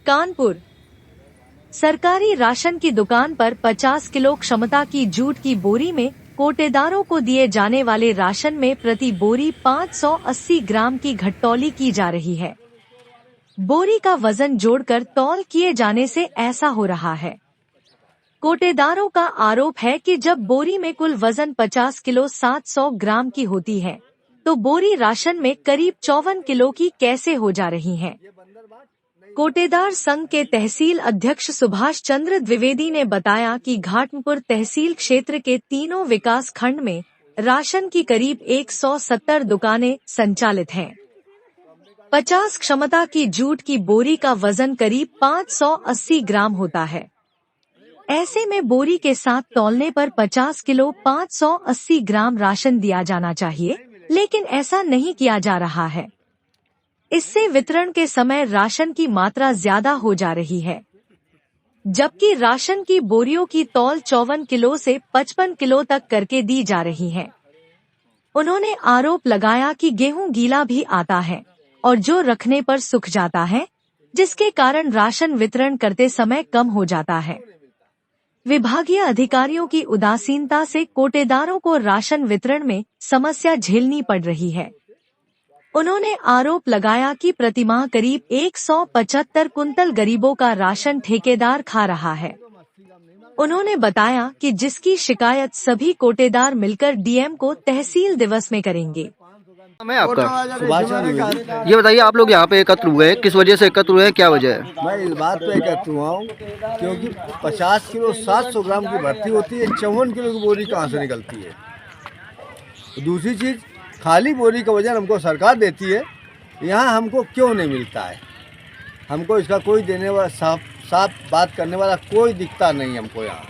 कानपुर। सरकारी राशन की दुकान पर 50 किलो क्षमता की जूट की बोरी में कोटेदारों को दिए जाने वाले राशन में प्रति बोरी 580 ग्राम की घटतौली की जा रही है। बोरी का वजन जोड़कर तौल किए जाने से ऐसा हो रहा है। कोटेदारों का आरोप है कि जब बोरी में कुल वजन 50 किलो 700 ग्राम की होती है, तो बोरी राशन में करीब 54 किलो की कैसे हो जा रही है। कोटेदार संघ के तहसील अध्यक्ष सुभाष चंद्र द्विवेदी ने बताया कि घाटमपुर तहसील क्षेत्र के तीनों विकास खंड में राशन की करीब 170 दुकानें संचालित हैं। 50 क्षमता की जूट की बोरी का वजन करीब 580 ग्राम होता है। ऐसे में बोरी के साथ तौलने पर 50 किलो 580 ग्राम राशन दिया जाना चाहिए, लेकिन ऐसा नहीं किया जा रहा है। इससे वितरण के समय राशन की मात्रा ज्यादा हो जा रही है, जबकि राशन की बोरियों की तौल 54 किलो से 55 किलो तक करके दी जा रही है। उन्होंने आरोप लगाया कि गेहूं गीला भी आता है और जो रखने पर सूख जाता है, जिसके कारण राशन वितरण करते समय कम हो जाता है। विभागीय अधिकारियों की उदासीनता से कोटेदारों को राशन वितरण में समस्या झेलनी पड़ रही है। उन्होंने आरोप लगाया कि प्रतिमाह करीब 175 कुंतल गरीबों का राशन ठेकेदार खा रहा है। उन्होंने बताया कि जिसकी शिकायत सभी कोटेदार मिलकर डीएम को तहसील दिवस में करेंगे। मैं आपका सुभाष चंद्र, ये बताइए आप लोग यहाँ पे एकत्र हुए हैं, किस वजह से एकत्र हुए हैं, क्या वजह है? मैं इस बात पे एकत्र हुआ हूँ क्योंकि 50 किलो 700 ग्राम की भर्ती होती है, 54 किलो की बोरी कहाँ से निकलती है। दूसरी चीज़, खाली बोरी का वजन हमको सरकार देती है, यहाँ हमको क्यों नहीं मिलता है। हमको इसका कोई देने वाला साफ बात करने वाला कोई दिखता नहीं हमको यहाँ।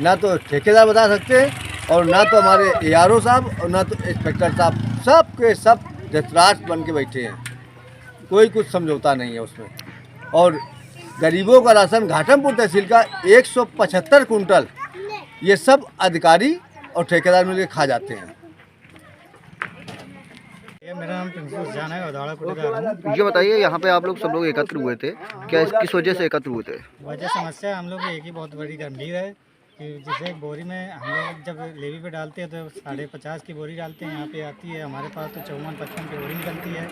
ना तो ठेकेदार बता सकते हैं और ना तो हमारे ARO साहब और ना तो इंस्पेक्टर साहब, सब के सब धृतराज बन के बैठे हैं। कोई कुछ समझौता नहीं है उसमें। और गरीबों का राशन घाटमपुर तहसील का 175 कुंटल ये सब अधिकारी और ठेकेदार मिलकर खा जाते हैं। मेरा नाम पिंकू जान है, उदाड़ा कोटेदार हूँ। ये बताइए यहाँ पे आप लोग सब लोग एकत्र हुए थे, क्या किस वजह से एकत्र हुए थे? वजह समस्या हम लोग की एक ही बहुत बड़ी गंभीर है कि जैसे बोरी में हम लोग जब लेवी पे डालते हैं तो 50.5 की बोरी डालते हैं, यहाँ पे आती है हमारे पास तो 54-55 की बोरी निकलती है।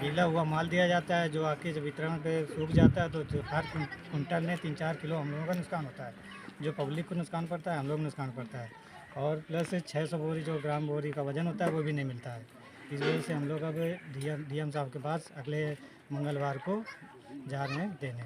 गीला हुआ माल दिया जाता है, जो आके जब वितरण पे सूख जाता है तो हर कुंटल में 3-4 किलो हम लोगों का नुकसान होता है। जो पब्लिक को नुकसान पड़ता है, हम लोग को नुकसान पड़ता है। और प्लस 600 बोरी जो ग्राम बोरी का वजन होता है वो भी नहीं मिलता है। इस वजह से हम लोग अब डीएम साहब के पास अगले मंगलवार को जा रहे हैं देने।